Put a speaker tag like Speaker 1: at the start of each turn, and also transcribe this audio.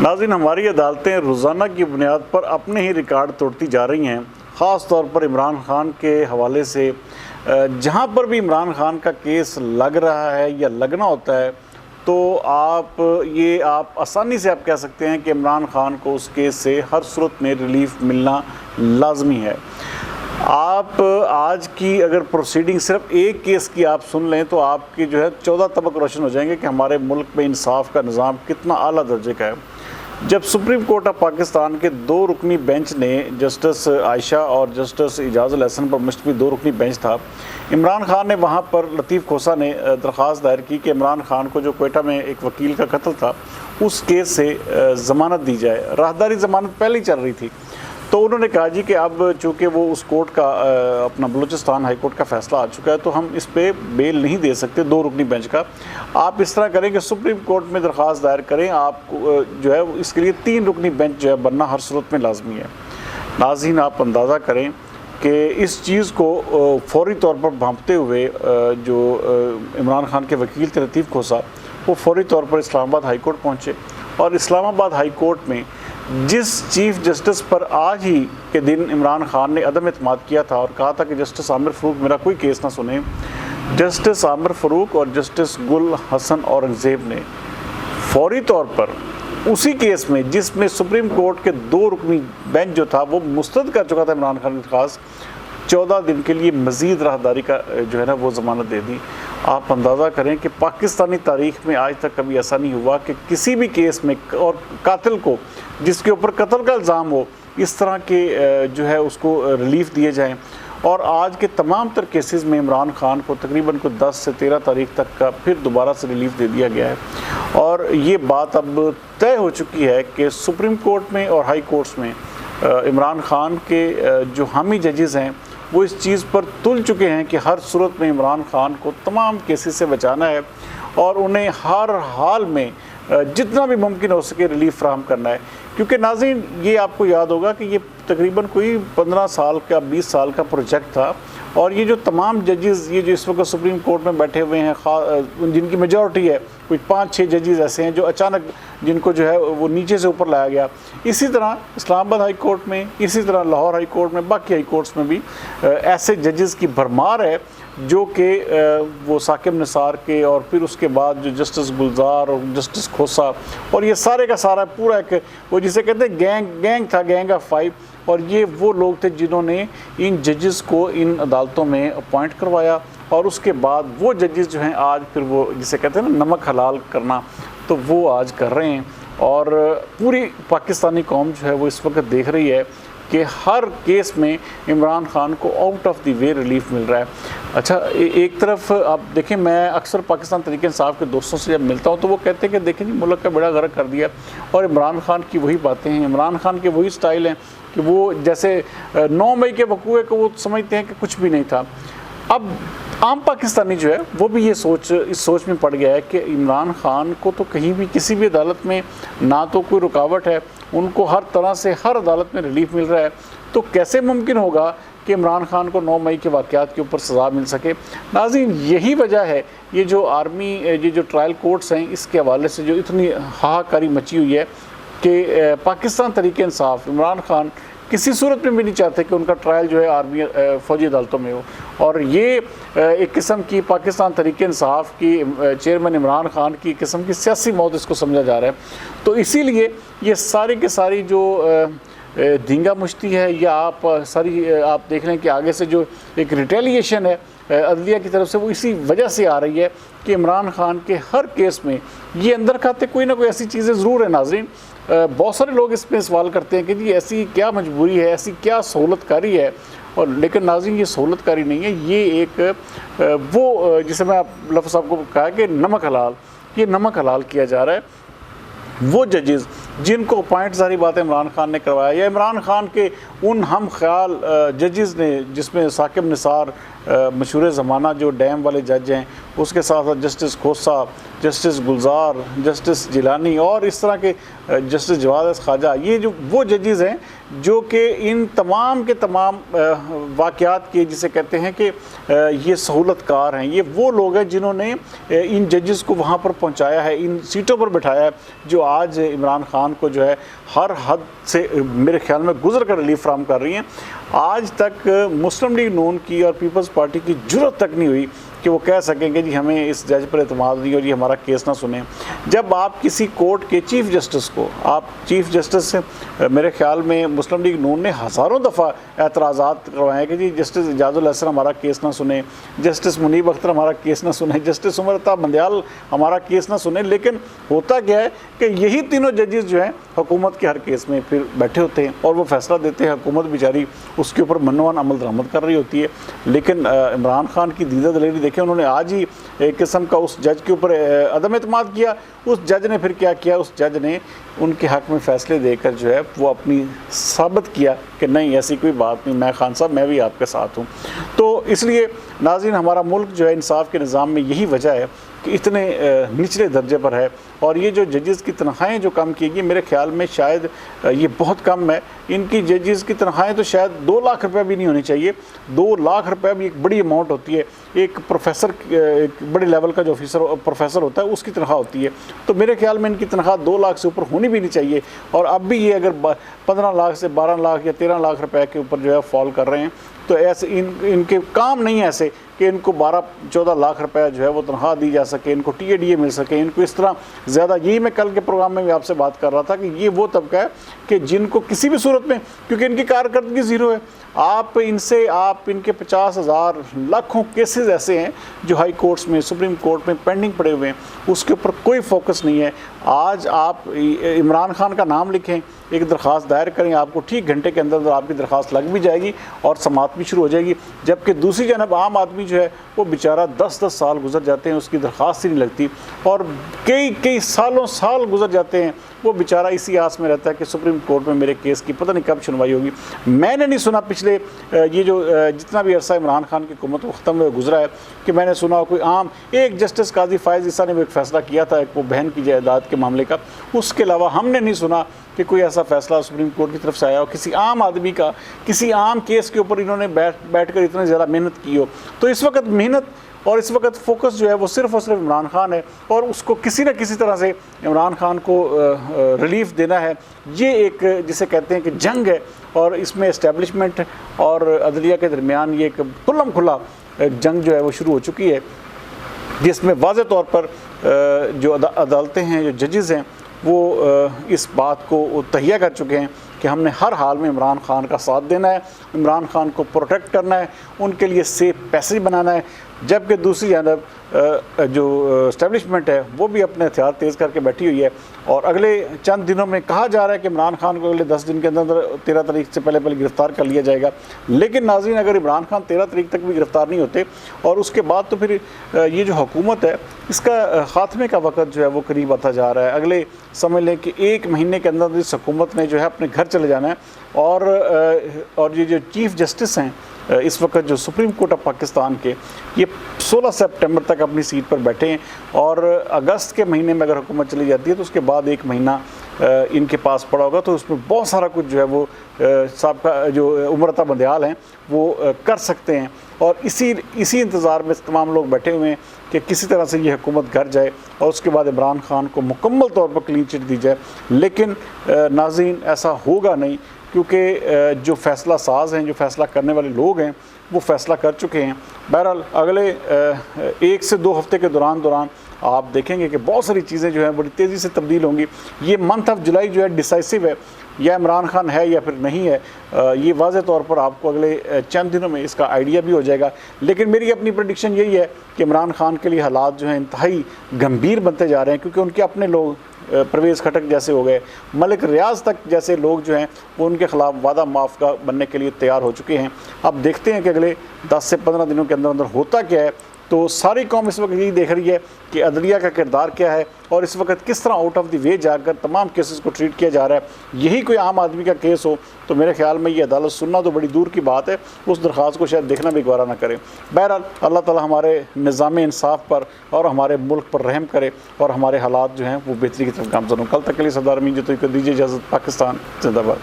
Speaker 1: नाज़रीन, हमारी अदालतें रोज़ाना की बुनियाद पर अपने ही रिकॉर्ड तोड़ती जा रही हैं। ख़ास तौर पर इमरान खान के हवाले से जहाँ पर भी इमरान खान का केस लग रहा है या लगना होता है तो आप आसानी से आप कह सकते हैं कि इमरान खान को उस केस से हर सूरत में रिलीफ मिलना लाजमी है। आप आज की अगर प्रोसीडिंग सिर्फ एक केस की आप सुन लें तो आपकी जो है 14 तबक रोशन हो जाएंगे कि हमारे मुल्क में इंसाफ का निज़ाम कितना आला दर्जे का है। जब सुप्रीम कोर्ट ऑफ पाकिस्तान के 2 रुकनी बेंच ने जस्टिस आयशा और जस्टिस इजाज़ुल अहसन पर मुश्तमिल 2 रुकनी बेंच था, इमरान खान ने वहाँ पर लतीफ़ खोसा ने दरख्वास्त दायर की कि इमरान खान को जो क्वेटा में एक वकील का कत्ल था उस केस से ज़मानत दी जाए। राहदारी ज़मानत पहले ही चल रही थी, तो उन्होंने कहा जी कि अब चूँकि वो उस कोर्ट का अपना बलूचिस्तान हाई कोर्ट का फ़ैसला आ चुका है तो हम इस पर बेल नहीं दे सकते 2 रुकनी बेंच का। आप इस तरह करें कि सुप्रीम कोर्ट में दरख्वास्त दायर करें। आपको जो है इसके लिए 3 रुकनी बेंच जो है बनना हर सूरत में लाजमी है। नाज़रीन, आप अंदाज़ा करें कि इस चीज़ को फौरी तौर पर भांपते हुए जो इमरान खान के वकील थे लतीफ़ खोसा, वो फौरी तौर पर इस्लामाबाद हाई कोर्ट पहुँचे और इस्लामाबाद हाई कोर्ट में जिस चीफ जस्टिस पर आज ही के दिन इमरान खान ने अदम एतमाद किया था और कहा था कि जस्टिस आमिर फ़ारूक मेरा कोई केस ना सुने, जस्टिस आमिर फ़ारूक और जस्टिस गुल हसन औरंगज़ेब ने फौरी तौर पर उसी केस में जिसमें सुप्रीम कोर्ट के 2 रुकनी बेंच जो था वो मुस्तरद कर चुका था इमरान खान की दरख्वास्त, 14 दिन के लिए मज़ीद राहदारी का जो है ना वो ज़मानत दे दी। आप अंदाज़ा करें कि पाकिस्तानी तारीख़ में आज तक कभी ऐसा नहीं हुआ कि किसी भी केस में और कातिल को जिसके ऊपर कत्ल का इल्ज़ाम हो इस तरह के जो है उसको रिलीफ़ दिए जाएं। और आज के तमाम तर केसेस में इमरान खान को तकरीबन 10 से 13 तारीख तक का फिर दोबारा से रिलीफ़ दे दिया गया है। और ये बात अब तय हो चुकी है कि सुप्रीम कोर्ट में और हाई कोर्ट्स में इमरान खान के जो हामी जजेज़ हैं वो इस चीज़ पर तुल चुके हैं कि हर सूरत में इमरान खान को तमाम केसेस से बचाना है और उन्हें हर हाल में जितना भी मुमकिन हो सके रिलीफ फराहम करना है। क्योंकि नाज़रीन, ये आपको याद होगा कि ये तकरीबन कोई 15 साल का 20 साल का प्रोजेक्ट था और ये जो तमाम जजेस ये जो इस वक्त सुप्रीम कोर्ट में बैठे हुए हैं जिनकी मेजॉरिटी है, कुछ 5-6 जजेस ऐसे हैं जो अचानक जिनको जो है वो नीचे से ऊपर लाया गया। इसी तरह इस्लामाबाद हाई कोर्ट में, इसी तरह लाहौर हाई कोर्ट में, बाकी हाई कोर्ट्स में भी ऐसे जजेस की भरमार है जो कि वो साकिब निसार के और फिर उसके बाद जो जस्टिस गुलजार और जस्टिस खोसा और ये सारे का सारा पूरा एक वो जिसे कहते हैं गैंग था, गैंग ऑफ 5। और ये वो लोग थे जिन्होंने इन जजेस को इन अदालतों में अपॉइंट करवाया और उसके बाद वो जजेस जो हैं आज फिर वो जिसे कहते हैं ना नमक हलाल करना, तो वो आज कर रहे हैं। और पूरी पाकिस्तानी कौम जो है वो इस वक्त देख रही है कि हर केस में इमरान खान को out of the way relief मिल रहा है। अच्छा, एक तरफ आप देखें, मैं अक्सर पाकिस्तान तहरीक इंसाफ के दोस्तों से जब मिलता हूं तो वो कहते हैं कि देखें जी मुल्क का बड़ा गर्क कर दिया और इमरान खान की वही बातें हैं, इमरान खान के वही स्टाइल हैं कि वो जैसे 9 मई के वकूए को वो समझते हैं कि कुछ भी नहीं था। अब आम पाकिस्तानी जो है वो भी इस सोच में पड़ गया है कि इमरान खान को तो कहीं भी किसी भी अदालत में ना तो कोई रुकावट है, उनको हर तरह से हर अदालत में रिलीफ मिल रहा है, तो कैसे मुमकिन होगा कि इमरान खान को 9 मई के वाक़यात के ऊपर सज़ा मिल सके। नाज़रीन, यही वजह है ये जो आर्मी ये जो ट्रायल कोर्ट्स हैं इसके हवाले से जो इतनी हाहाकारी मची हुई है कि पाकिस्तान तहरीक इंसाफ इमरान खान किसी सूरत में भी नहीं चाहते कि उनका ट्रायल जो है आर्मी फ़ौजी अदालतों में हो। और ये एक किस्म की पाकिस्तान तहरीक इंसाफ की चेयरमैन इमरान खान की किस्म की सियासी मौत इसको समझा जा रहा है। तो इसीलिए ये सारी की सारी जो धींगा मुश्ती है या आप देख लें कि आगे से जो एक रिटेलिएशन है अदलिया की तरफ से वो इसी वजह से आ रही है कि इमरान खान के हर केस में ये अंदर खाते कोई ना कोई ऐसी चीज़ें ज़रूर है। नाज़रीन, बहुत सारे लोग इस पर सवाल करते हैं कि जी ऐसी क्या मजबूरी है, ऐसी क्या सहूलतकारी है, और लेकिन नाज़रीन ये सहूलतकारी नहीं है, ये एक वो जिसे मैं लफ्ज़ आपको कहा कि नमक हलाल, ये नमक हलाल किया जा रहा है। वो जजेस जिनको अपॉइंट सारी बातें इमरान खान ने करवाया या इमरान खान के उन हम ख्याल जजेस ने जिसमें साकिब निसार मशहूर ज़माना जो डैम वाले जज हैं, उसके साथ साथ जस्टिस खोसा, जस्टिस गुलजार, जस्टिस जिलानी और इस तरह के जस्टिस जवाद ख्वाजा, ये जो वो जजेस हैं जो कि इन तमाम के तमाम वाक़यात के जिसे कहते हैं कि ये सहूलतकार हैं, ये वो लोग हैं जिन्होंने इन जजेस को वहाँ पर पहुँचाया है, इन सीटों पर बिठाया है, जो आज इमरान खान को जो है हर हद से मेरे ख्याल में गुजर कर रिलीफ फ्राहम कर रही हैं। आज तक मुस्लिम लीग नून की और पीपल्स पार्टी की जुर्रत तक नहीं हुई कि वो कह सकेंगे जी हमें इस जज पर एतमाद नहीं और ये हमारा केस ना सुने। जब आप किसी कोर्ट के चीफ जस्टिस को, आप चीफ जस्टिस से मेरे ख्याल में मुस्लिम लीग नून ने हज़ारों दफ़ा एतराज़ात करवाए कि जी जस्टिस इजाज़ुल हसन हमारा केस ना सुने, जस्टिस मुनीब अख्तर हमारा केस ना सुने, जस्टिस उमर अता बंदयाल हमारा केस ना सुने, लेकिन होता क्या है कि यही तीनों जजेस जो हैं हुकूमत के हर केस में फिर बैठे होते हैं और वो फैसला देते हैं। हुकूमत बेचारी उसके ऊपर मनोवन अमल दरामद कर रही होती है। लेकिन इमरान खान की दीदा दलेरी देखें, उन्होंने आज ही एक किस्म का उस जज के ऊपर अदम एतमाद किया। उस जज ने फिर क्या किया, उस जज ने उनके हक़ में फ़ैसले देकर जो है वो अपनी साबित किया कि नहीं ऐसी कोई बात नहीं, मैं खान साहब मैं भी आपके साथ हूँ। तो इसलिए नाज़रीन, हमारा मुल्क जो है इंसाफ के निज़ाम में यही वजह है कि इतने निचले दर्जे पर है। और ये जो जजेस की तनख्वाहें जो कम की गई, मेरे ख्याल में शायद ये बहुत कम है। इनकी जजेस की तनख्वाहें तो शायद 2 लाख रुपये भी नहीं होनी चाहिए। 2 लाख रुपये भी एक बड़ी अमाउंट होती है। एक प्रोफेसर, एक बड़े लेवल का जो ऑफिसर प्रोफेसर होता है उसकी तनख्वाह होती है। तो मेरे ख्याल में इनकी तनख्वाह 2 लाख से ऊपर होनी भी नहीं चाहिए। और अब भी ये अगर 15 लाख से 12 लाख या 13 लाख रुपए के ऊपर जो है फॉल कर रहे हैं, तो ऐसे इनके काम नहीं है ऐसे कि इनको 12-14 लाख रुपए जो है वो तनख्वाह दी जा सके, इनको TADA मिल सके, इनको इस तरह ज़्यादा। यही मैं कल के प्रोग्राम में भी आपसे बात कर रहा था कि ये वो तबका है कि जिनको किसी भी सूरत में, क्योंकि इनकी कारकर्दगी ज़ीरो है, आप इनके 50,000 लाखों केसेस ऐसे हैं जो हाई कोर्ट्स में, सुप्रीम कोर्ट में पेंडिंग पड़े हुए हैं, उसके ऊपर कोई फोकस नहीं है। आज आप इमरान खान का नाम लिखें, एक दरख्वास्त दायर करें, आपको ठीक घंटे के अंदर आपकी दरख्वास्त लग भी जाएगी और समाअत भी शुरू हो जाएगी। जबकि दूसरी जानब आम आदमी जो है वो बेचारा 10-10 साल गुजर जाते हैं, उसकी दरख्वास्त ही नहीं लगती और कई साल गुजर जाते हैं। वो बेचारा इसी आस में रहता है कि सुप्रीम कोर्ट में मेरे केस की पता नहीं कब सुनवाई होगी। मैंने नहीं सुना पिछले ये जो जितना भी अरसा इमरान खान की हुकूमत ख़त्म हुए गुजरा है कि मैंने सुना कोई आम एक जस्टिस काजी फ़ायज़ ईसा ने भी एक फ़ैसला किया था वो बहन की जायदाद के मामले का। उसके अलावा हमने नहीं सुना कि कोई ऐसा फ़ैसला सुप्रीम कोर्ट की तरफ से आया हो किसी आम आदमी का, किसी आम केस के ऊपर इन्होंने बैठ कर इतनी ज़्यादा मेहनत की हो। तो इस वक्त मेहनत और इस वक्त फोकस जो है वो सिर्फ़ और सिर्फ इमरान खान है और उसको किसी न किसी तरह से इमरान खान को रिलीफ देना है। ये एक जिसे कहते हैं कि जंग है और इसमें इस्टेब्लिशमेंट और अदलिया के दरमियान ये एक खुल्लम खुला जंग जो है वो शुरू हो चुकी है, जिसमें वाज़े तौर पर जो अदालतें हैं, जो जजेस हैं, वो इस बात को तहिया कर चुके हैं कि हमने हर हाल में इमरान खान का साथ देना है, इमरान खान को प्रोटेक्ट करना है, उनके लिए सेफ पैसेज बनाना है। जबकि दूसरी जानब जो इस्टेब्लिशमेंट है वो भी अपने हथियार तेज़ करके बैठी हुई है और अगले चंद दिनों में कहा जा रहा है कि इमरान खान को अगले 10 दिन के अंदर 13 तारीख से पहले गिरफ़्तार कर लिया जाएगा। लेकिन नाज़रीन, अगर इमरान खान 13 तारीख तक भी गिरफ़्तार नहीं होते और उसके बाद तो फिर ये जो हुकूमत है इसका ख़ात्मे का वक़्त जो है वो करीब आता जा रहा है। अगले समझ लें कि 1 महीने के अंदर इस हुकूमत ने जो है अपने घर चले जाना है और ये जो चीफ़ जस्टिस हैं इस वक्त जो सुप्रीम कोर्ट ऑफ पाकिस्तान के, ये 16 सितंबर तक अपनी सीट पर बैठे हैं और अगस्त के महीने में अगर हुकूमत चली जाती है तो उसके बाद 1 महीना इनके पास पड़ा होगा। तो उसमें बहुत सारा कुछ जो है वो साहब जो उमर अता बंदयाल हैं वो कर सकते हैं और इसी इंतज़ार में तमाम लोग बैठे हुए हैं कि किसी तरह से ये हुकूमत घर जाए और उसके बाद इमरान खान को मुकम्मल तौर पर क्लीन चिट दी जाए। लेकिन नाज़रीन, ऐसा होगा नहीं, क्योंकि जो फ़ैसला साज हैं, जो फ़ैसला करने वाले लोग हैं वो फ़ैसला कर चुके हैं। बहरहाल अगले 1 से 2 हफ्ते के दौरान आप देखेंगे कि बहुत सारी चीज़ें जो हैं बड़ी तेज़ी से तब्दील होंगी। ये मंथ ऑफ जुलाई जो है डिसाइसिव है, या इमरान खान है या फिर नहीं है, ये वाज़े तौर पर आपको अगले चंद दिनों में इसका आइडिया भी हो जाएगा। लेकिन मेरी अपनी प्रेडिक्शन यही है कि इमरान खान के लिए हालात जो हैं इंतहाई गंभीर बनते जा रहे हैं, क्योंकि उनके अपने लोग परवेज़ खटक जैसे हो गए, मलिक रियाज तक जैसे लोग जो हैं वो उनके ख़िलाफ़ वादा माफ़ का बनने के लिए तैयार हो चुके हैं। अब देखते हैं कि अगले 10 से 15 दिनों के अंदर होता क्या है। तो सारी कौम इस वक्त यही देख रही है कि अदलिया का किरदार क्या है और इस वक्त किस तरह आउट ऑफ द वे जाकर तमाम केसेस को ट्रीट किया जा रहा है। यही कोई आम आदमी का केस हो तो मेरे ख्याल में ये अदालत सुनना तो बड़ी दूर की बात है, उस दरख्वास्त को शायद देखना भी गवारा ना करे। बहरहाल अल्लाह ताला हमारे निज़ाम इंसाफ पर और हमारे मुल्क पर रहम करे और हमारे हालात जो हैं वो बेहतरी की तरफ गामज़न हो। कल तक के लिए सरदार अमीन जो तो दीजिए इजाज़त। पाकिस्तान जिंदाबाद।